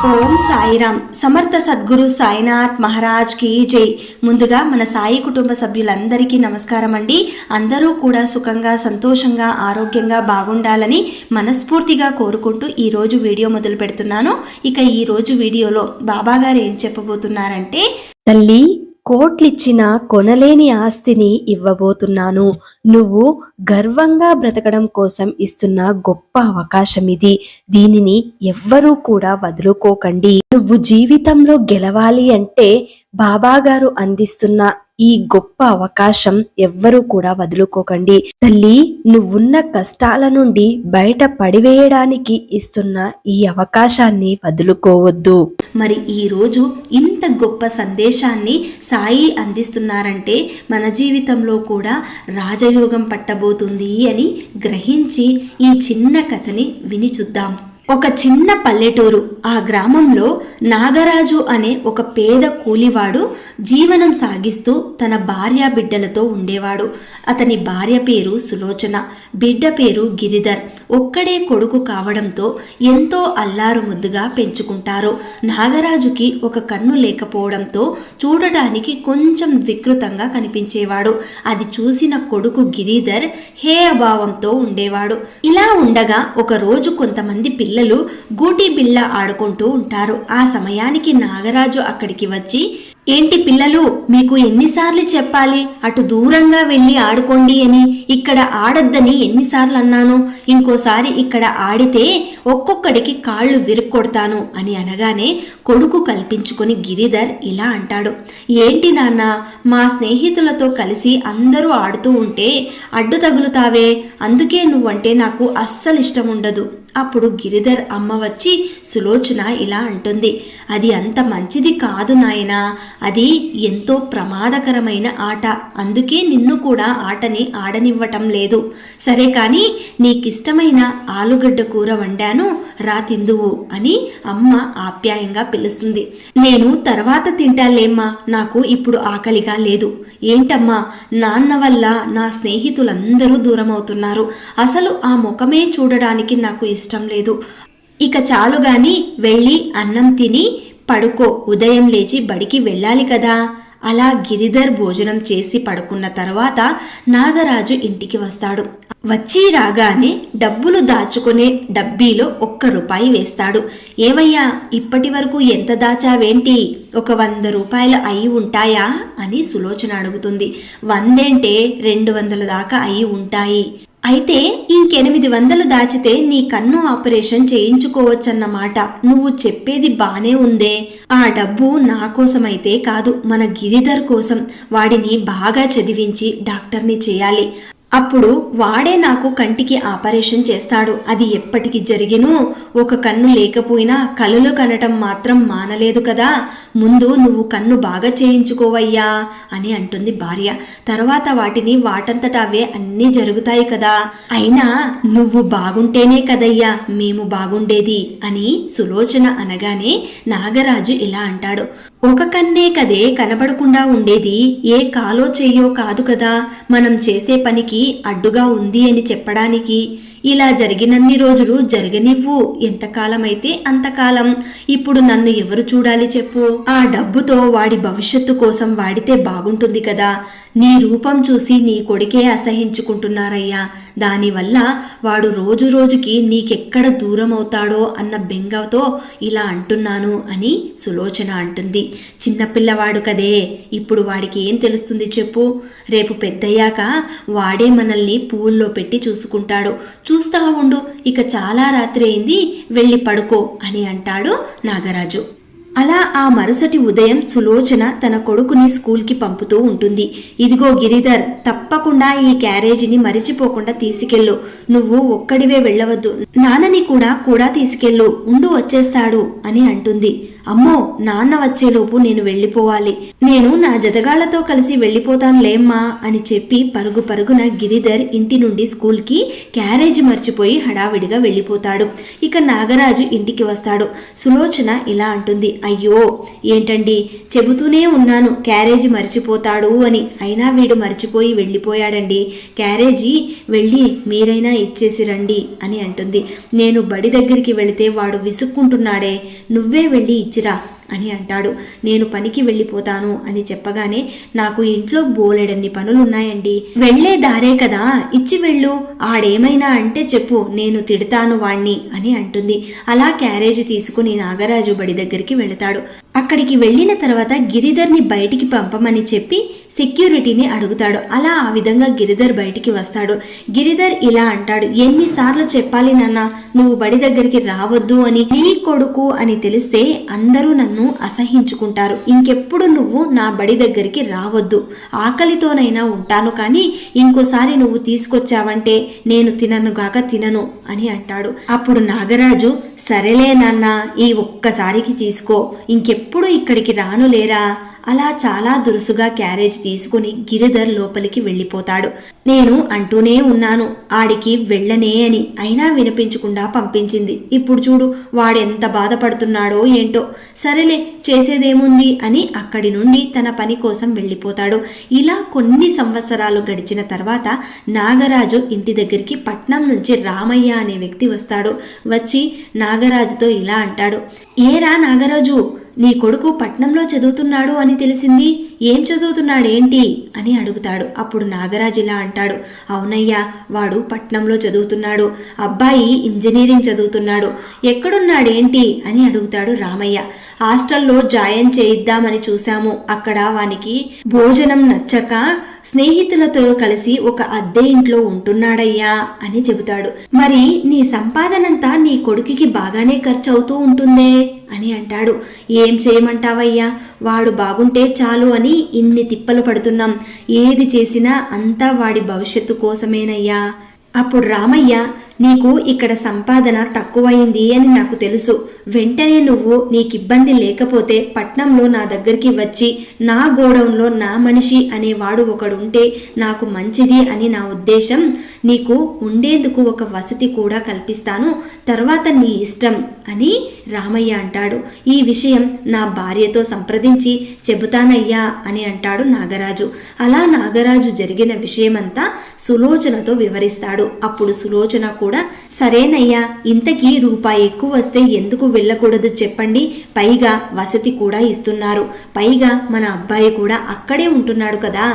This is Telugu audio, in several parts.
ఓం సాయిరామ్. సమర్థ సద్గురు సాయినాథ్ మహారాజ్ కి జై. ముందుగా మన సాయి కుటుంబ సభ్యులందరికీ నమస్కారం అండి. అందరూ కూడా సుఖంగా, సంతోషంగా, ఆరోగ్యంగా బాగుండాలని మనస్ఫూర్తిగా కోరుకుంటూ ఈరోజు వీడియో మొదలు పెడుతున్నాను. ఇక ఈరోజు వీడియోలో బాబాగారు ఏం చెప్పబోతున్నారంటే, తల్లి, కోట్లిచ్చిన కొనలేని ఆస్తిని ఇవ్వబోతున్నాను. నువ్వు గర్వంగా బ్రతకడం కోసం ఇస్తున్న గొప్ప అవకాశం ఇది. దీనిని ఎవ్వరూ కూడా వదులుకోకండి. నువ్వు జీవితంలో గెలవాలి అంటే బాబాగారు అందిస్తున్న ఈ గొప్ప అవకాశం ఎవ్వరూ కూడా వదులుకోకండి. తల్లి, నువ్వున్న కష్టాల నుండి బయట పడివేయడానికి ఇస్తున్న ఈ అవకాశాన్ని వదులుకోవద్దు. మరి ఈ రోజు ఇంత గొప్ప సందేశాన్ని సాయి అందిస్తున్నారంటే మన జీవితంలో కూడా రాజయోగం పట్టబోతుంది అని గ్రహించి ఈ చిన్న కథని విని చూద్దాం. ఒక చిన్న పల్లెటూరు. ఆ గ్రామంలో నాగరాజు అనే ఒక పేద కూలివాడు జీవనం సాగిస్తూ తన భార్య బిడ్డలతో ఉండేవాడు. అతని భార్య పేరు సులోచన, బిడ్డ పేరు గిరిధర్. ఒక్కడే కొడుకు కావడంతో ఎంతో అల్లారు ముద్దుగా పెంచుకుంటారు. నాగరాజుకి ఒక కన్ను లేకపోవడంతో చూడటానికి కొంచెం వికృతంగా కనిపించేవాడు. అది చూసిన కొడుకు గిరిధర్ హేయభావంతో ఉండేవాడు. ఇలా ఉండగా ఒక రోజు కొంతమంది పిల్లలు గూటి బిళ్ళ ఆడుకుంటూ ఉంటారు. ఆ సమయానికి నాగరాజు అక్కడికి వచ్చి, ఏంటి పిల్లలు, మీకు ఎన్నిసార్లు చెప్పాలి అటు దూరంగా వెళ్ళి ఆడుకోండి అని? ఇక్కడ ఆడొద్దని ఎన్నిసార్లు అన్నాను? ఇంకోసారి ఇక్కడ ఆడితే ఒక్కొక్కడికి కాళ్ళు విరుక్కొడతాను అని అనగానే కొడుకు కల్పించుకొని గిరిధర్ ఇలా అంటాడు, ఏంటి నాన్న, మా స్నేహితులతో కలిసి అందరూ ఆడుతూ ఉంటే అడ్డు తగులుతావే, అందుకే నువ్వంటే నాకు అస్సలు ఇష్టం ఉండదు. అప్పుడు గిరిధర్ అమ్మ వచ్చి సులోచన ఇలా అంటుంది, అది అంత మంచిది కాదు నాయనా, అది ఎంతో ప్రమాదకరమైన ఆట, అందుకే నిన్ను కూడా ఆటని ఆడనివ్వటం లేదు. సరే కానీ నీకిష్టమైన ఆలుగడ్డ కూర వండాను, రా తిందువు అని అమ్మ ఆప్యాయంగా పిలుస్తుంది. నేను తర్వాత తింటాలేమ్మా, నాకు ఇప్పుడు ఆకలిగా లేదు. ఏంటమ్మా, నాన్న వల్ల నా స్నేహితులందరూ దూరం అవుతున్నారు, అసలు ఆ ముఖమే చూడడానికి నాకు ఇష్టం లేదు. ఇక చాలు గాని వెళ్ళి అన్నం తిని పడుకో, ఉదయం లేచి బడికి వెళ్ళాలి కదా. అలా గిరిధర్ భోజనం చేసి పడుకున్న తర్వాత నాగరాజు ఇంటికి వస్తాడు. వచ్చి రాగానే డబ్బులు దాచుకునే డబ్బీలో 1 రూపాయి వేస్తాడు. ఏవయ్యా, ఇప్పటి వరకు ఎంత దాచావేంటి? ఒక 100 రూపాయలు అయి ఉంటాయా అని సులోచన అడుగుతుంది. 100 ఏంటే, 200 దాకా అయి ఉంటాయి. అయితే ఇంక800 దాచితే నీ కన్ను ఆపరేషన్ చేయించుకోవచ్చన్నమాట. నువ్వు చెప్పేది బానే ఉందే. ఆ డబ్బు నా కోసమైతే కాదు, మన గిరిధర్ కోసం. వాడిని బాగా చదివించి డాక్టర్ని చేయాలి. అప్పుడు వాడే నాకు కంటికి ఆపరేషన్ చేస్తాడు. అది ఎప్పటికి జరిగినూ ఒక కన్ను లేకపోయినా కలలు కనటం మాత్రం మానలేదు కదా. ముందు నువ్వు కన్ను బాగా చేయించుకోవయ్యా అని అంటుంది భార్య. తర్వాత వాటిని వాటంతట అవే అన్నీ జరుగుతాయి కదా. అయినా నువ్వు బాగుంటేనే కదయ్యా మేము బాగుండేది అని సులోచన అనగానే నాగరాజు ఇలా అంటాడు, ఒక కన్నే కదే కనబడకుండా ఉండేది, ఏ కాలో చెయ్యో కాదు కదా మనం చేసే పనికి అడ్డుగా ఉంది అని చెప్పడానికి. ఇలా జరిగినన్ని రోజులు జరగనివ్వు, ఎంతకాలమైతే అంతకాలం. ఇప్పుడు నన్ను ఎవరు చూడాలి చెప్పు? ఆ డబ్బుతో వాడి భవిష్యత్తు కోసం వాడితే బాగుంటుంది కదా. నీ రూపం చూసి నీ కొడుకే అసహించుకుంటున్నారయ్యా. దానివల్ల వాడు రోజు రోజుకి నీకెక్కడ దూరం అవుతాడో అన్న బెంగతో ఇలా అంటున్నాను అని సులోచన అంటుంది. చిన్నపిల్లవాడు కదే, ఇప్పుడు వాడికి ఏం తెలుస్తుంది చెప్పు? రేపు పెద్దయ్యాక వాడే మనల్ని పువ్వుల్లో పెట్టి చూసుకుంటాడు. చూస్తా ఉండు, ఇక చాలా రాత్రి అయింది, వెళ్ళి పడుకో అని అంటాడు నాగరాజు. అలా ఆ మరుసటి ఉదయం సులోచన తన కొడుకుని స్కూల్కి పంపుతూ ఉంటుంది. ఇదిగో గిరిధర్, తప్పకుండా ఈ క్యారేజీని మరిచిపోకుండా తీసుకెళ్ళు. నువ్వు ఒక్కడివే వెళ్ళవద్దు, నాన్నని కూడా తీసుకెళ్ళు, ఉండు వచ్చేస్తాడు అని అంటుంది. అమ్మో నాన్న వచ్చేలోపు నేను వెళ్ళిపోవాలి, నేను నా జతగాళ్లతో కలిసి వెళ్ళిపోతానులేమ్మా అని చెప్పి పరుగు పరుగున గిరిధర్ ఇంటి నుండి స్కూల్కి క్యారేజీ మర్చిపోయి హడావిడిగా వెళ్ళిపోతాడు. ఇక నాగరాజు ఇంటికి వస్తాడు. సులోచన ఇలా అంటుంది, అయ్యో ఏంటండి చెబుతూనే ఉన్నాను క్యారేజీ మర్చిపోతాడు అని, అయినా వీడు మర్చిపోయి వెళ్ళిపోయాడండి, క్యారేజీ వెళ్ళి మీరైనా ఇచ్చేసి రండి అని అంటుంది. నేను బడి దగ్గరికి వెళితే వాడు విసుక్కుంటున్నాడే, నువ్వే వెళ్ళి ఇచ్చిరా అని అంటాడు. నేను పనికి వెళ్ళిపోతాను అని చెప్పగానే నాకు ఇంట్లో బోలెడన్ని పనులున్నాయండి, వెళ్లే దారే కదా ఇచ్చి వెళ్ళు, ఆడేమైనా అంటే చెప్పు నేను తిడతాను వాణ్ణి అని అంటుంది. అలా క్యారేజీ తీసుకుని నాగరాజు బడి దగ్గరికి వెళతాడు. అక్కడికి వెళ్ళిన తర్వాత గిరిధర్ని బయటికి పంపమని చెప్పి సెక్యూరిటీని అడుగుతాడు. అలా ఆ విధంగా గిరిధర్ బయటికి వస్తాడు. గిరిధర్ ఇలా అంటాడు, ఎన్నిసార్లు చెప్పాలి నాన్న నువ్వు బడి దగ్గరికి రావద్దు అని, నీ కొడుకు అని తెలిస్తే అందరూ నన్ను అసహించుకుంటారు, ఇంకెప్పుడు నువ్వు నా బడి దగ్గరికి రావద్దు, ఆకలితోనైనా ఉంటాను కానీ ఇంకోసారి నువ్వు తీసుకొచ్చావంటే నేను తినను అని అంటాడు. అప్పుడు నాగరాజు, సరేలే నాన్న ఈ ఒక్కసారికి తీసుకో, ఇంకెప్పుడు ఇక్కడికి రానులేరా. అలా చాలా దురుసుగా క్యారేజ్ తీసుకుని గిరిధర్ లోపలికి వెళ్ళిపోతాడు. నేను అంటూనే ఉన్నాను ఆడికి వెళ్ళనే అని, అయినా వినిపించకుండా పంపించింది. ఇప్పుడు చూడు వాడెంత బాధపడుతున్నాడో ఏంటో, సరేలే చేసేదేముంది అని అక్కడి నుండి తన పని కోసం వెళ్ళిపోతాడు. ఇలా కొన్ని సంవత్సరాలు గడిచిన తర్వాత నాగరాజు ఇంటి దగ్గరికి పట్నం నుంచి రామయ్య అనే వ్యక్తి వస్తాడు. వచ్చి నాగరాజుతో ఇలా అంటాడు, ఏరా నాగరాజు నీ కొడుకు పట్నంలో చదువుతున్నాడు అని తెలిసింది, ఏం చదువుతున్నాడేంటి అని అడుగుతాడు. అప్పుడు నాగరాజు ఇలా అంటాడు, అవునయ్యా వాడు పట్నంలో చదువుతున్నాడు, అబ్బాయి ఇంజనీరింగ్ చదువుతున్నాడు, ఎక్కడున్నాడేంటి అని అడుగుతాడు రామయ్య. హాస్టల్లో జాయిన్ చేయిద్దామని చూశాము, అక్కడ వానికి భోజనం నచ్చక స్నేహితులతో కలిసి ఒక అద్దె ఇంట్లో ఉంటున్నాడయ్యా అని చెబుతాడు. మరి నీ సంపాదనంతా నీ కొడుకుకి బాగానే ఖర్చు అవుతూ ఉంటుందే అని అంటాడు. ఏం చేయమంటావయ్యా, వాడు బాగుంటే చాలు అని ఇన్ని తిప్పలు పడుతున్నాం, ఏది చేసినా అంతా వాడి భవిష్యత్తు కోసమేనయ్యా. అప్పుడు రామయ్య, నీకు ఇక్కడ సంపాదన తక్కువైంది అని నాకు తెలుసు, వెంటనే నువ్వు నీకిబ్బంది లేకపోతే పట్నంలో నా దగ్గరికి వచ్చి నా గోడౌన్లో నా మనిషి అనేవాడు ఒకడుంటే నాకు మంచిది అని నా ఉద్దేశం, నీకు ఉండేందుకు ఒక వసతి కూడా కల్పిస్తాను, తర్వాత నీ ఇష్టం అని రామయ్య అంటాడు. ఈ విషయం నా భార్యతో సంప్రదించి చెబుతానయ్యా అని అంటాడు నాగరాజు. అలా నాగరాజు జరిగిన విషయమంతా సులోచనతో వివరిస్తాడు. అప్పుడు సులోచన కూడా, సరేనయ్యా ఇంతకీ రూపాయి ఎక్కువ వస్తే ఎందుకు వెళ్ళకూడదు చెప్పండి, పైగా వసతి కూడా ఇస్తున్నారు, పైగా మన అబ్బాయి కూడా అక్కడే ఉంటున్నాడు కదా.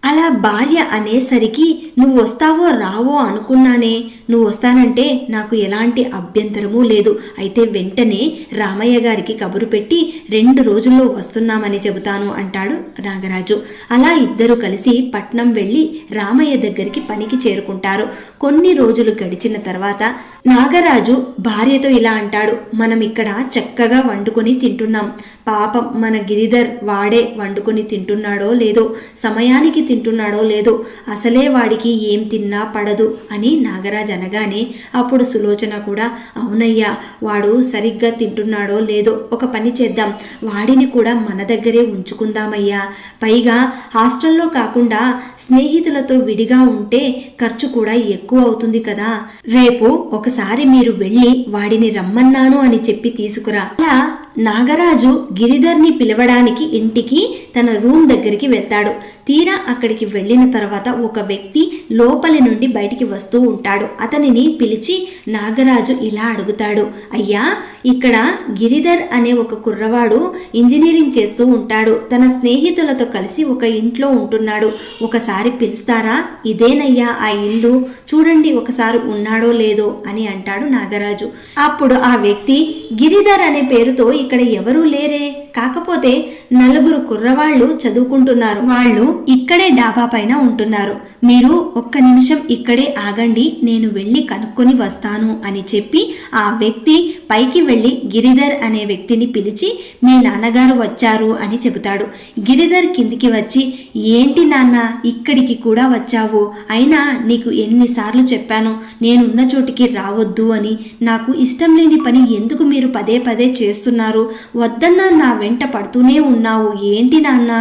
అలా భార్య అనేసరికి నువ్వు వస్తావో రావో అనుకున్నానే, నువ్వు వస్తానంటే నాకు ఎలాంటి అభ్యంతరమూ లేదు, అయితే వెంటనే రామయ్య గారికి కబురు పెట్టి 2 రోజుల్లో వస్తున్నామని చెబుతాను అంటాడు నాగరాజు. అలా ఇద్దరు కలిసి పట్నం వెళ్ళి రామయ్య దగ్గరికి పనికి చేరుకుంటారు. కొన్ని రోజులు గడిచిన తర్వాత నాగరాజు భార్యతో ఇలా అంటాడు, మనం ఇక్కడ చక్కగా వండుకొని తింటున్నాం, పాపం మన గిరిధర్ వాడే వండుకొని తింటున్నాడో లేదో, సమయానికి తింటున్నాడో లేదో, అసలే వాడికి ఏం తిన్నా పడదు అని నాగరాజు అనగానే అప్పుడు సులోచన కూడా, అవునయ్యా వాడు సరిగ్గా తింటున్నాడో లేదో, ఒక పని చేద్దాం, వాడిని కూడా మన దగ్గరే ఉంచుకుందామయ్యా, పైగా హాస్టల్లో కాకుండా స్నేహితులతో విడిగా ఉంటే ఖర్చు కూడా ఎక్కువ అవుతుంది కదా, రేపు ఒకసారి మీరు వెళ్ళి వాడిని రమ్మన్నాను అని చెప్పి తీసుకురా. అలా నాగరాజు గిరిధర్ని పిలవడానికి ఇంటికి తన రూమ్ దగ్గరికి వెళ్తాడు. తీరా అక్కడికి వెళ్ళిన తర్వాత ఒక వ్యక్తి లోపలి నుండి బయటికి వస్తూ ఉంటాడు. అతనిని పిలిచి నాగరాజు ఇలా అడుగుతాడు, అయ్యా ఇక్కడ గిరిధర్ అనే ఒక కుర్రవాడు ఇంజనీరింగ్ చేస్తూ ఉంటాడు, తన స్నేహితులతో కలిసి ఒక ఇంట్లో ఉంటున్నాడు, ఒకసారి పిలుస్తారా, ఇదేనయ్యా ఆ ఇల్లు, చూడండి ఒకసారి ఉన్నాడో లేదో అని అంటాడు నాగరాజు. అప్పుడు ఆ వ్యక్తి, గిరిధర్ అనే పేరుతో ఇక్కడ ఎవరూ లేరే, కాకపోతే నలుగురు కుర్రవాళ్ళు చదువుకుంటున్నారు. వాళ్ళు ఇక్కడే డాబా పైన ఉంటున్నారు. మీరు ఒక్క నిమిషం ఇక్కడే ఆగండి, నేను వెళ్ళి కనుక్కొని వస్తాను అని చెప్పి ఆ వ్యక్తి పైకి వెళ్ళి గిరిధర్ అనే వ్యక్తిని పిలిచి మీ నాన్నగారు వచ్చారు అని చెబుతాడు. గిరిధర్ కిందికి వచ్చి, ఏంటి నాన్న ఇక్కడికి కూడా వచ్చావు? అయినా నీకు ఎన్నిసార్లు చెప్పాను నేనున్న చోటికి రావద్దు అని. నాకు ఇష్టం లేని పని ఎందుకు మీరు పదే పదే చేస్తున్నారు? వద్దన్నా నా వెంట పడుతూనే ఉన్నావు, ఏంటి నాన్న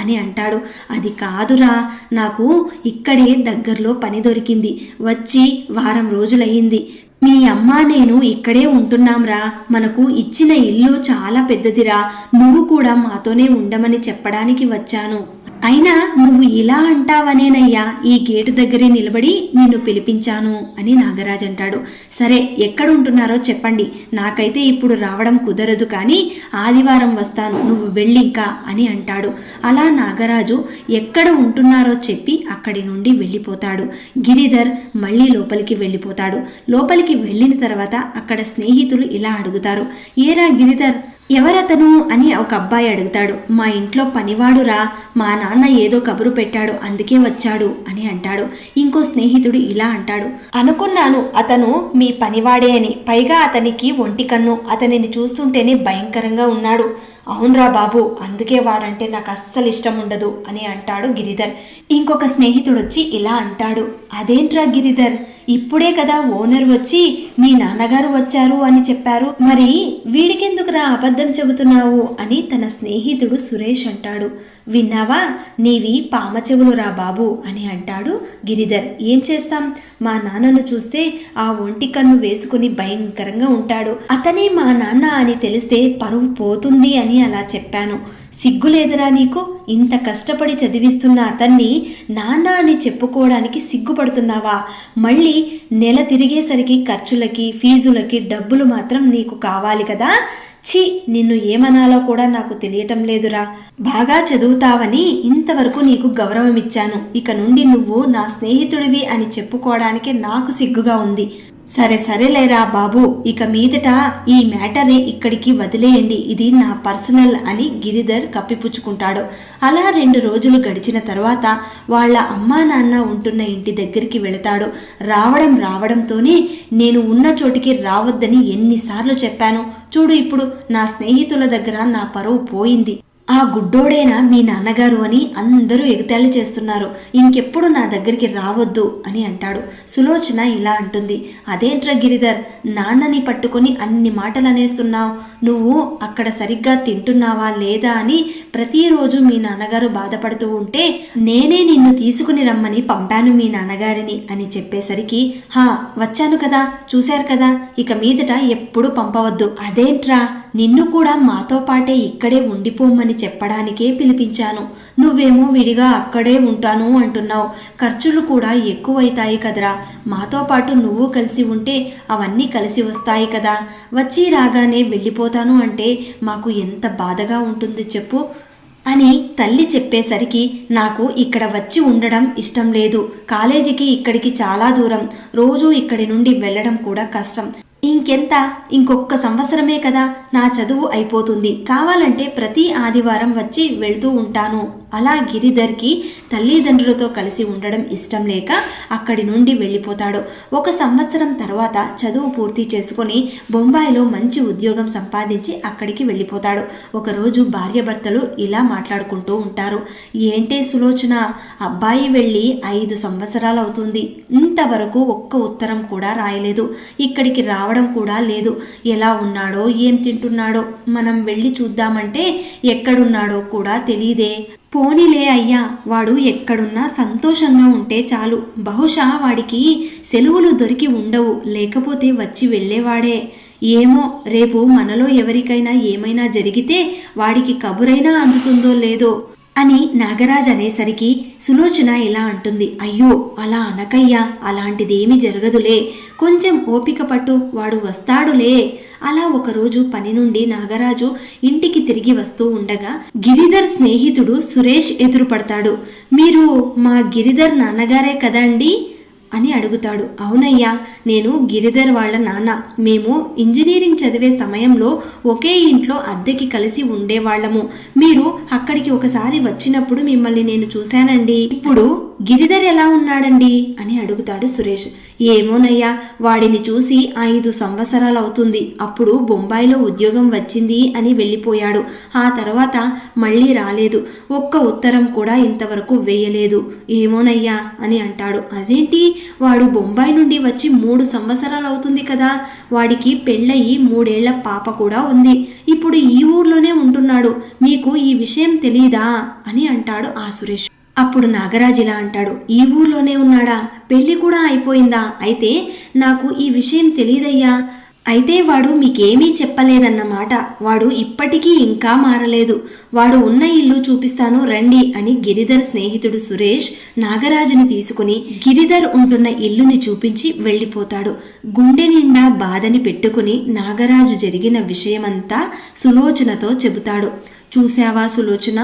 అని అంటాడు. అది కాదురా, నాకు ఇక్కడే దగ్గరలో పని దొరికింది, వచ్చి వారం రోజులయ్యింది. మీ అమ్మ నేను ఇక్కడే ఉంటున్నాంరా. మనకు ఇచ్చిన ఇల్లు చాలా పెద్దదిరా. నువ్వు కూడా మాతోనే ఉండమని చెప్పడానికి వచ్చాను. అయినా నువ్వు ఇలా అంటావనేనయ్యా ఈ గేటు దగ్గరే నిలబడి నిన్ను పిలిపించాను అని నాగరాజు అంటాడు. సరే, ఎక్కడ ఉంటున్నారో చెప్పండి, నాకైతే ఇప్పుడు రావడం కుదరదు, కానీ ఆదివారం వస్తాను, నువ్వు వెళ్ళింకా అని అంటాడు. అలా నాగరాజు ఎక్కడ ఉంటున్నారో చెప్పి అక్కడి నుండి వెళ్ళిపోతాడు. గిరిధర్ మళ్ళీ లోపలికి వెళ్ళిపోతాడు. లోపలికి వెళ్ళిన తర్వాత అక్కడ స్నేహితులు ఇలా అడుగుతారు, ఏరా గిరిధర్, ఎవరతను అని ఒక అబ్బాయి అడుగుతాడు. మా ఇంట్లో పనివాడురా, మా నాన్న ఏదో కబురు పెట్టాడు అందుకే వచ్చాడు అని అంటాడు. ఇంకో స్నేహితుడు ఇలా అంటాడు, అనుకున్నాను అతను మీ పనివాడే అని, పైగా అతనికి ఒంటి కన్ను, అతనిని చూస్తుంటేనే భయంకరంగా ఉన్నాడు. అవునరా బాబు, అందుకే వాడంటే నాకు అస్సలు ఇష్టం ఉండదు అని అంటాడు గిరిధర్. ఇంకొక స్నేహితుడు వచ్చి ఇలా అంటాడు, అదేంట్రా గిరిధర్, ఇప్పుడే కదా ఓనర్ వచ్చి మీ నాన్నగారు వచ్చారు అని చెప్పారు, మరి వీడికెందుకురా అబద్ధం చెబుతున్నావు అని తన స్నేహితుడు సురేష్ అంటాడు. విన్నావా, నీవి పామ చెవులురా బాబు అని అంటాడు గిరిధర్. ఏం చేస్తాం, మా నాన్నను చూస్తే ఆ ఒంటి కన్ను వేసుకుని భయంకరంగా ఉంటాడు. అతనే మా నాన్న అని తెలిస్తే పరువు పోతుంది అని అలా చెప్పాను. సిగ్గులేదురా నీకు? ఇంత కష్టపడి చదివిస్తున్న అతన్ని నాన్న అని చెప్పుకోవడానికి సిగ్గుపడుతున్నావా? మళ్ళీ నెల తిరిగేసరికి ఖర్చులకి ఫీజులకి డబ్బులు మాత్రం నీకు కావాలి కదా. ఛీ, నిన్ను ఏమనాలో కూడా నాకు తెలియటం లేదురా. బాగా చదువుతావని ఇంతవరకు నీకు గౌరవం ఇచ్చాను, ఇక నుండి నువ్వు నా స్నేహితుడివి అని చెప్పుకోవడానికి నాకు సిగ్గుగా ఉంది. సరే సరేలేరా బాబు, ఇక మీదట ఈ మ్యాటర్ని ఇక్కడికి వదిలేయండి, ఇది నా పర్సనల్ అని గిరిధర్ కప్పిపుచ్చుకుంటాడు. అలా 2 రోజులు గడిచిన తర్వాత వాళ్ళ అమ్మా నాన్న ఉంటున్న ఇంటి దగ్గరికి వెళతాడు. రావడంతోనే నేను ఉన్న చోటికి రావద్దని ఎన్నిసార్లు చెప్పాను. చూడు, ఇప్పుడు నా స్నేహితుల దగ్గర నా పరువు పోయింది. ఆ గుడ్డోడేనా మీ నాన్నగారు అని అందరూ ఎగతాళి చేస్తున్నారు, ఇంకెప్పుడు నా దగ్గరికి రావద్దు అని అంటాడు. సులోచన ఇలా అంటుంది, అదేంట్రా గిరిధర్, నాన్నని పట్టుకొని అన్ని మాటలు అనేస్తున్నావు? నువ్వు అక్కడ సరిగ్గా తింటున్నావా లేదా అని ప్రతిరోజు మీ నాన్నగారు బాధపడుతూ ఉంటే నేనే నిన్ను తీసుకుని రమ్మని పంపాను మీ నాన్నగారిని అని చెప్పేసరికి, హా వచ్చాను కదా, చూశారు కదా, ఇక మీదట ఎప్పుడు పంపవద్దు. అదేంట్రా, నిన్ను కూడా మాతో పాటే ఇక్కడే ఉండిపోమని చెప్పడానికే పిలిపించాను. నువ్వేమో విడిగా అక్కడే ఉంటాను అంటున్నావు. ఖర్చులు కూడా ఎక్కువైతాయి కదరా. మాతో పాటు నువ్వు కలిసి ఉంటే అవన్నీ కలిసి వస్తాయి కదా. వచ్చి రాగానే వెళ్ళిపోతాను అంటే మాకు ఎంత బాధగా ఉంటుంది చెప్పు అని తల్లి చెప్పేసరికి, నాకు ఇక్కడ వచ్చి ఉండడం ఇష్టం లేదు. కాలేజీకి ఇక్కడికి చాలా దూరం, రోజూ ఇక్కడి నుండి వెళ్ళడం కూడా కష్టం. ఇంకొక సంవత్సరమే కదా నా చదువు అయిపోతుంది. కావాలంటే ప్రతి ఆదివారం వచ్చి వెళ్తూ ఉంటాను. అలా గిరిధర్కి తల్లిదండ్రులతో కలిసి ఉండడం ఇష్టం లేక అక్కడి నుండి వెళ్ళిపోతాడు. 1 సంవత్సరం తర్వాత చదువు పూర్తి చేసుకొని బొంబాయిలో మంచి ఉద్యోగం సంపాదించి అక్కడికి వెళ్ళిపోతాడు. ఒకరోజు భార్యాభర్తలు ఇలా మాట్లాడుకుంటూ ఉంటారు, ఏంటే సులోచన, అబ్బాయి వెళ్ళి 5 సంవత్సరాలు అవుతుంది, ఇంతవరకు ఒక్క ఉత్తరం కూడా రాయలేదు, ఇక్కడికి రావడం కూడా లేదు. ఎలా ఉన్నాడో ఏం తింటున్నాడో మనం వెళ్ళి చూద్దామంటే ఎక్కడున్నాడో కూడా తెలీదే. పోనీలే అయ్యా, వాడు ఎక్కడున్నా సంతోషంగా ఉంటే చాలు. బహుశా వాడికి సెలవులు దొరికి ఉండవు, లేకపోతే వచ్చి వెళ్ళేవాడే. ఏమో, రేపు మనలో ఎవరికైనా ఏమైనా జరిగితే వాడికి కబురైనా అందుతుందో లేదో అని నాగరాజ్ అనేసరికి సులోచన ఇలా అంటుంది, అయ్యో అలా అనకయ్యా, అలాంటిదేమీ జరగదులే, కొంచెం ఓపిక పట్టు, వాడు వస్తాడులే. అలా ఒకరోజు పని నుండి నాగరాజు ఇంటికి తిరిగి వస్తూ ఉండగా గిరిధర్ స్నేహితుడు సురేష్ ఎదురుపడతాడు. మీరు మా గిరిధర్ నాన్నగారే కదండి? అని అడుగుతాడు. అవునయ్యా, నేను గిరిధర్ వాళ్ళ నాన్న. మేము ఇంజనీరింగ్ చదివే సమయంలో ఒకే ఇంట్లో అద్దెకి కలిసి ఉండేవాళ్ళము. మీరు అక్కడికి ఒకసారి వచ్చినప్పుడు మిమ్మల్ని నేను చూశానండి. ఇప్పుడు గిరిధర్ ఎలా ఉన్నాడండి అని అడుగుతాడు సురేష్. ఏమోనయ్యా, వాడిని చూసి 5 సంవత్సరాలు అవుతుంది. అప్పుడు బొంబాయిలో ఉద్యోగం వచ్చింది అని వెళ్ళిపోయాడు. ఆ తర్వాత మళ్ళీ రాలేదు. ఒక్క ఉత్తరం కూడా ఇంతవరకు వేయలేదు. ఏమోనయ్యా అని అంటాడు. అదేంటి, వాడు బొంబాయి నుండి వచ్చి 3 సంవత్సరాలు అవుతుంది కదా. వాడికి పెళ్ళయి 3 ఏళ్ల పాప కూడా ఉంది. ఇప్పుడు ఈ ఊర్లోనే ఉంటున్నాడు. మీకు ఈ విషయం తెలీదా అని అంటాడు ఆ సురేష్. అప్పుడు నాగరాజ్ ఇలా అంటాడు. ఈ ఊర్లోనే ఉన్నాడా? పెళ్లి కూడా అయిపోయిందా? అయితే నాకు ఈ విషయం తెలీదయ్యా. అయితే వాడు మీకేమీ చెప్పలేదన్నమాట. వాడు ఇప్పటికీ ఇంకా మారలేదు. వాడు ఉన్న ఇల్లు చూపిస్తాను రండి అని గిరిధర్ స్నేహితుడు సురేష్ నాగరాజుని తీసుకుని గిరిధర్ ఉంటున్న ఇల్లుని చూపించి వెళ్ళిపోతాడు. గుండె నిండా బాధని పెట్టుకుని నాగరాజు జరిగిన విషయమంతా సులోచనతో చెబుతాడు. చూసావా సులోచన,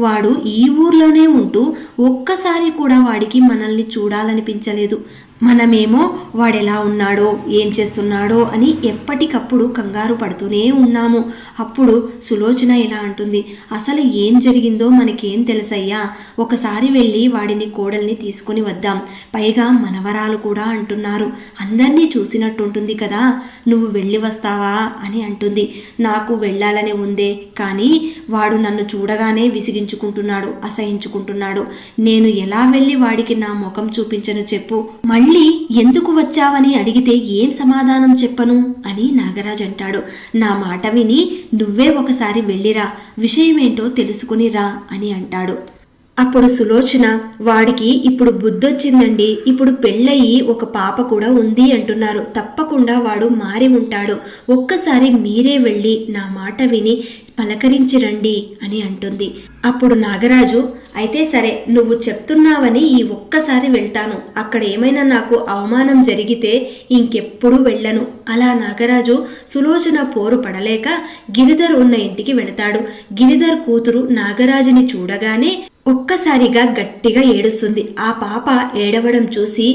వాడు ఈ ఊర్లోనే ఉంటూ ఒక్కసారి కూడా వాడికి మనల్ని చూడాలనిపించలేదు. మనమేమో వాడెలా ఉన్నాడో ఏం చేస్తున్నాడో అని ఎప్పటికప్పుడు కంగారు పడుతూనే ఉన్నాము. అప్పుడు సులోచన ఇలా అంటుంది. అసలు ఏం జరిగిందో మనకేం తెలుసయ్యా. ఒకసారి వెళ్ళి వాడిని కోడల్ని తీసుకుని వద్దాం. పైగా మనవరాలు కూడా అంటున్నారు. అందరినీ చూసినట్టుంటుంది కదా. నువ్వు వెళ్ళి వస్తావా అని అంటుంది. నాకు వెళ్ళాలని ఉందే, కానీ వాడు నన్ను చూడగానే విసిగించుకుంటున్నాడు, అసహించుకుంటున్నాడు. నేను ఎలా వెళ్ళి వాడికి నా ముఖం చూపించను చెప్పు. మళ్ళీ ఎందుకు వచ్చావని అడిగితే ఏం సమాధానం చెప్పను అని నాగరాజ్ అంటాడు. నా మాట విని నువ్వే ఒకసారి వెళ్ళిరా, విషయమేంటో తెలుసుకునిరా అని అంటాడు. అప్పుడు సులోచన, వాడికి ఇప్పుడు బుద్ధొచ్చిందండి. ఇప్పుడు పెళ్ళయి ఒక పాప కూడా ఉంది అంటున్నారు. తప్పకుండా వాడు మారి ఉంటాడు. ఒక్కసారి మీరే వెళ్ళి నా మాట విని పలకరించి రండి అని అంటుంది. అప్పుడు నాగరాజు, అయితే సరే, నువ్వు చెప్తున్నావని ఈ ఒక్కసారి వెళ్తాను. అక్కడ ఏమైనా నాకు అవమానం జరిగితే ఇంకెప్పుడు వెళ్ళను. అలా నాగరాజు సులోచన పోరు పడలేక గిరిధర్ ఉన్న ఇంటికి వెళతాడు. గిరిధర్ కూతురు నాగరాజుని చూడగానే ఒక్కసారిగా గట్టిగా ఏడుస్తుంది. ఆ పాప ఏడవడం చూసి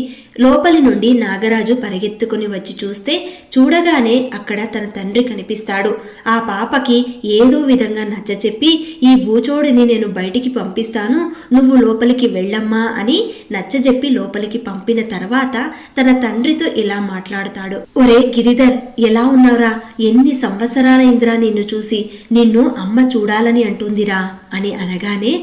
లోపలి నుండి నాగరాజు పరిగెత్తుకుని వచ్చి చూస్తే చూడగానే అక్కడ తన తండ్రి కనిపిస్తాడు. ఆ పాపకి ఏదో విధంగా నచ్చచెప్పి, ఈ బూచోడిని నేను బయటికి పంపిస్తాను, నువ్వు లోపలికి వెళ్ళమ్మా అని నచ్చజెప్పి లోపలికి పంపిన తర్వాత తన తండ్రితో ఇలా మాట్లాడతాడు. ఒరే గిరిధర్, ఎలా ఉన్నావురా? ఎన్ని సంవత్సరాలైందిరా నిన్ను చూసి. నిన్ను అమ్మ చూడాలని అంటుందిరా అని అనగానే,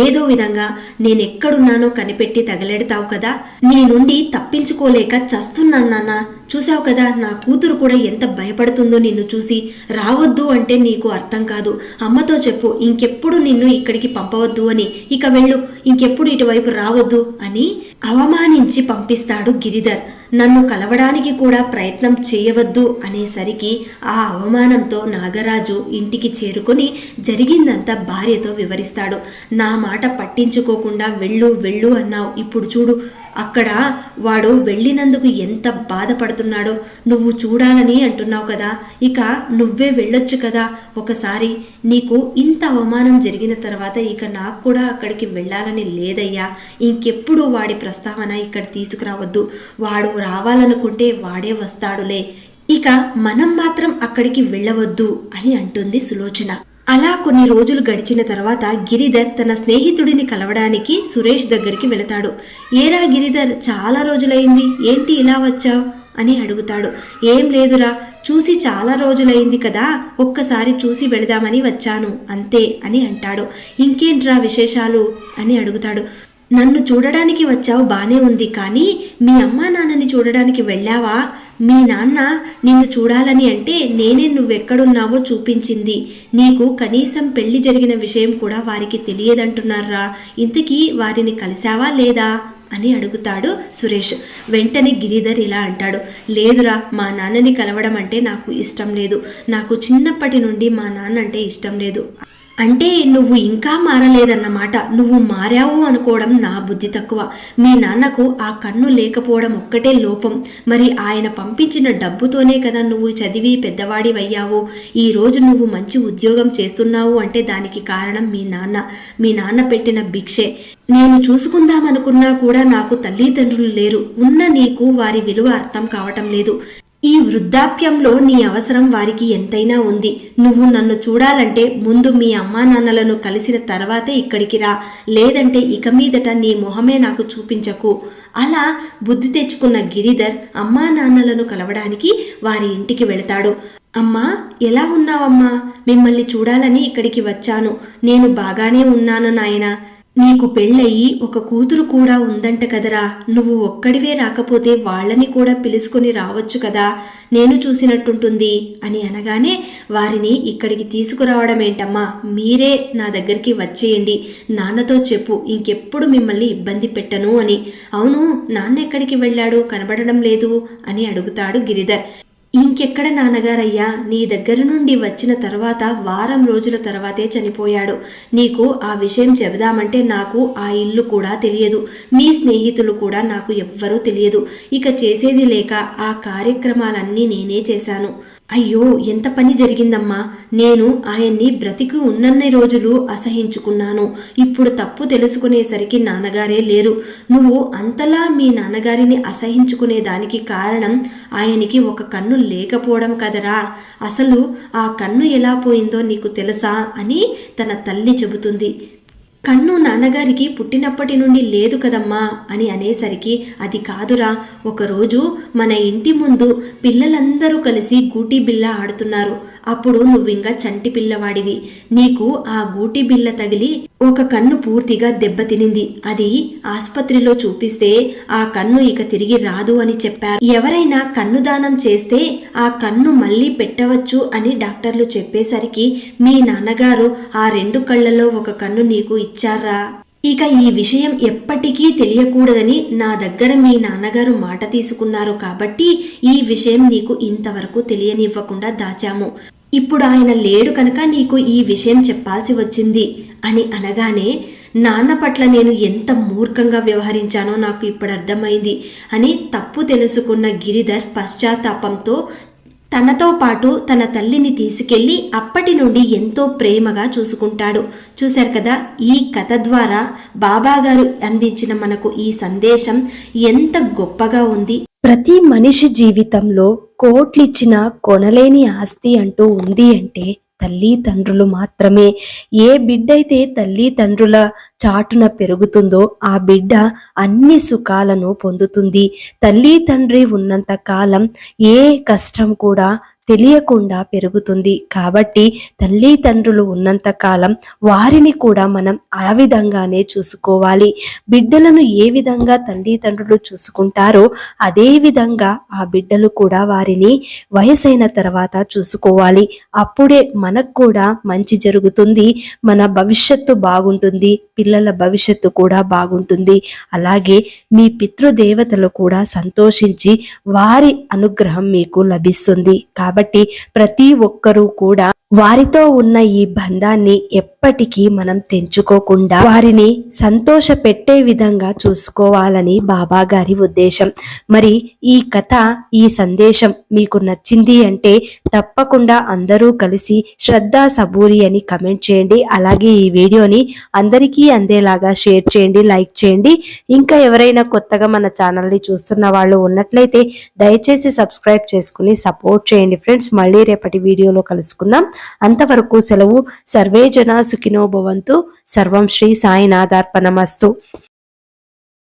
ఏదో విధంగా నేనెక్కడున్నానో కనిపెట్టి తగలెడతావు కదా, నీ నుండి తప్పించుకోలేక చస్తున్నాను నాన్న. చూసావు కదా, నా కూతురు కూడా ఎంత భయపడుతుందో నిన్ను చూసి. రావద్దు అంటే నీకు అర్థం కాదు. అమ్మతో చెప్పు ఇంకెప్పుడు నిన్ను ఇక్కడికి పంపవద్దు అని. ఇక వెళ్ళు, ఇంకెప్పుడు ఇటువైపు రావద్దు అని అవమానించి పంపిస్తాడు గిరిధర్. నన్ను కలవడానికి కూడా ప్రయత్నం చేయవద్దు అనేసరికి ఆ అవమానంతో నాగరాజు ఇంటికి చేరుకొని జరిగిందంతా భార్యతో వివరిస్తాడు. నా మాట పట్టించుకోకుండా వెళ్ళు వెళ్ళు అన్నావు. ఇప్పుడు చూడు, అక్కడ వాడు వెళ్ళినందుకు ఎంత బాధపడుతున్నాడో. నువ్వు చూడాలని అంటున్నావు కదా, ఇక నువ్వే వెళ్ళొచ్చు కదా ఒకసారి. నీకు ఇంత అవమానం జరిగిన తర్వాత ఇక నాకు కూడా అక్కడికి వెళ్ళాలని లేదయ్యా. ఇంకెప్పుడు వాడి ప్రస్తావన ఇక్కడ తీసుకురావద్దు. వాడు రావాలనుకుంటే వాడే వస్తాడులే, ఇక మనం మాత్రం అక్కడికి వెళ్ళవద్దు అని అంటుంది సులోచన. అలా కొన్ని రోజులు గడిచిన తర్వాత గిరిధర్ తన స్నేహితుడిని కలవడానికి సురేష్ దగ్గరికి వెళతాడు. ఏరా గిరిధర్, చాలా రోజులైంది, ఏంటి ఇలా వచ్చావు అని అడుగుతాడు. ఏం లేదురా, చూసి చాలా రోజులైంది కదా, ఒక్కసారి చూసి వెళదామని వచ్చాను అంతే అని అంటాడు. ఇంకేంట్రా విశేషాలు అని అడుగుతాడు. నన్ను చూడడానికి వచ్చావు బానే ఉంది, కానీ మీ అమ్మా నాన్నని చూడడానికి వెళ్ళావా? మీ నాన్న నిన్ను చూడాలని అంటే నేనే నువ్వెక్కడున్నావో చూపించింది. నీకు కనీసం పెళ్లి జరిగిన విషయం కూడా వారికి తెలియదంటున్నారా? ఇంతకీ వారిని కలిసావా లేదా అని అడుగుతాడు సురేష్. వెంటనే గిరిధర్ ఇలా అంటాడు. లేదురా, మా నాన్నని కలవడం అంటే నాకు ఇష్టం లేదు. నాకు చిన్నప్పటి నుండి మా నాన్న అంటే ఇష్టం లేదు. అంటే నువ్వు ఇంకా మారలేదన్నమాట. నువ్వు మారావు అనుకోవడం నా బుద్ధి తక్కువ. మీ నాన్నకు ఆ కన్ను లేకపోవడం ఒక్కటే లోపం. మరి ఆయన పంపించిన డబ్బుతోనే కదా నువ్వు చదివి పెద్దవాడివయ్యావు. ఈరోజు నువ్వు మంచి ఉద్యోగం చేస్తున్నావు అంటే దానికి కారణం మీ నాన్న పెట్టిన భిక్షే. నేను చూసుకుందామనుకున్నా కూడా నాకు తల్లిదండ్రులు లేరు. ఉన్న నీకు వారి విలువ అర్థం కావటం లేదు. ఈ వృద్ధాప్యంలో నీ అవసరం వారికి ఎంతైనా ఉంది. నువ్వు నన్ను చూడాలంటే ముందు మీ అమ్మా నాన్నలను కలిసిన తర్వాతే ఇక్కడికి రా, లేదంటే ఇక మీదట నీ మొహమే నాకు చూపించకు. అలా బుద్ధి తెచ్చుకున్న గిరిధర్ అమ్మా నాన్నలను కలవడానికి వారి ఇంటికి వెళతాడు. అమ్మా, ఎలా ఉన్నావమ్మా? మిమ్మల్ని చూడాలని ఇక్కడికి వచ్చాను. నేను బాగానే ఉన్నాను నాయనా. నీకు పెళ్ళయి ఒక కూతురు కూడా ఉందంట కదరా. నువ్వు ఒక్కడివే రాకపోతే వాళ్ళని కూడా పిలుచుకొని రావచ్చు కదా, నేను చూసినట్టుంటుంది అని అనగానే, వారిని ఇక్కడికి తీసుకురావడం ఏంటమ్మా, మీరే నా దగ్గరికి వచ్చేయండి. నాన్నతో చెప్పు ఇంకెప్పుడు మిమ్మల్ని ఇబ్బంది పెట్టను అని. అవును, నాన్న ఎక్కడికి వెళ్ళాడు, కనబడడం లేదు అని అడుగుతాడు గిరిధర్. ఇంకెక్కడ నాన్నగారయ్యా, నీ దగ్గర నుండి వచ్చిన తర్వాత వారం రోజుల తర్వాతే చనిపోయాడు. నీకు ఆ విషయం చెబుదామంటే నాకు ఆ ఇల్లు కూడా తెలియదు, మీ స్నేహితులు కూడా నాకు ఎవ్వరూ తెలియదు. ఇక చేసేది లేక ఆ కార్యక్రమాలన్నీ నేనే చేశాను. అయ్యో, ఎంత పని జరిగిందమ్మా. నేను ఆయన్ని బ్రతికి ఉన్నన్ని రోజులు అసహించుకున్నాను. ఇప్పుడు తప్పు తెలుసుకునేసరికి నాన్నగారే లేరు. నువ్వు అంతలా మీ నాన్నగారిని అసహించుకునే దానికి కారణం ఆయనకి ఒక కన్ను లేకపోవడం కదరా. అసలు ఆ కన్ను ఎలా పోయిందో నీకు తెలుసా అని తన తల్లి చెబుతుంది. కన్ను నాన్నగారికి పుట్టినప్పటి నుండి లేదు కదమ్మా అని అనేసరికి, అది కాదురా, ఒకరోజు మన ఇంటి ముందు పిల్లలందరూ కలిసి గూటి బిళ్ళ ఆడుతున్నారు. అప్పుడు నువ్వింకా చంటి పిల్లవాడివి. నీకు ఆ గూటి బిళ్ళ తగిలి ఒక కన్ను పూర్తిగా దెబ్బతినింది. అది ఆస్పత్రిలో చూపిస్తే ఆ కన్ను ఇక తిరిగి రాదు అని చెప్పారు. ఎవరైనా కన్ను దానం చేస్తే ఆ కన్ను మళ్ళీ పెట్టవచ్చు అని డాక్టర్లు చెప్పేసరికి మీ నాన్నగారు ఆ 2 కళ్ళలో ఒక కన్ను నీకు ఇచ్చారా. ఇక ఈ విషయం ఎప్పటికీ తెలియకూడదని నా దగ్గర మీ నాన్నగారు మాట తీసుకున్నారు కాబట్టి ఈ విషయం నీకు ఇంతవరకు తెలియనివ్వకుండా దాచాము. ఇప్పుడు ఆయన లేడు కనుక నీకు ఈ విషయం చెప్పాల్సి వచ్చింది అని అనగానే, నాన్న పట్ల నేను ఎంత మూర్ఖంగా వ్యవహరించానో నాకు ఇప్పుడు అర్థమైంది అని తప్పు తెలుసుకున్న గిరిధర్ పశ్చాత్తాపంతో తనతో పాటు తన తల్లిని తీసుకెళ్లి అప్పటి నుండి ఎంతో ప్రేమగా చూసుకుంటాడు. చూశారు కదా, ఈ కథ ద్వారా బాబాగారు అందించిన మనకు ఈ సందేశం ఎంత గొప్పగా ఉంది. ప్రతి మనిషి జీవితంలో కోట్లిచ్చిన కొనలేని ఆస్తి అంటూ ఉంది అంటే తల్లిదండ్రులు మాత్రమే. ఏ బిడ్డైతే తల్లిదండ్రుల చాటున పెరుగుతుందో ఆ బిడ్డ అన్ని సుఖాలను పొందుతుంది. తల్లి తండ్రి ఉన్నంత కాలం ఏ కష్టం కూడా తెలియకుండా పెరుగుతుంది. కాబట్టి తల్లిదండ్రులు ఉన్నంత కాలం వారిని కూడా మనం ఆ విధంగానే చూసుకోవాలి. బిడ్డలను ఏ విధంగా తల్లిదండ్రులు చూసుకుంటారో అదే విధంగా ఆ బిడ్డలు కూడా వారిని వయసైన తర్వాత చూసుకోవాలి. అప్పుడే మనకు కూడా మంచి జరుగుతుంది, మన భవిష్యత్తు బాగుంటుంది, పిల్లల భవిష్యత్తు కూడా బాగుంటుంది. అలాగే మీ పితృదేవతలు కూడా సంతోషించి వారి అనుగ్రహం మీకు లభిస్తుంది. కాబట్టి ప్రతి ఒక్కరూ కూడా వారితో ఉన్న ఈ బంధాన్ని ఎప్పటికీ మనం తెంచుకోకుండా వారిని సంతోష పెట్టే విధంగా చూసుకోవాలని బాబా గారి ఉద్దేశం. మరి ఈ కథ, ఈ సందేశం మీకు నచ్చింది అంటే తప్పకుండా అందరూ కలిసి శ్రద్ధా సబూరి అని కమెంట్ చేయండి. అలాగే ఈ వీడియోని అందరికీ అందేలాగా షేర్ చేయండి, లైక్ చేయండి. ఇంకా ఎవరైనా కొత్తగా మన ఛానల్ని చూస్తున్న వాళ్ళు ఉన్నట్లయితే దయచేసి సబ్స్క్రైబ్ చేసుకుని సపోర్ట్ చేయండి ఫ్రెండ్స్. మళ్ళీ రేపటి వీడియోలో కలుసుకుందాం. అంతవరకు సెలవు. సర్వే జన సుఖినో భవంతు. సర్వం శ్రీ సాయినాథార్పణమస్తు.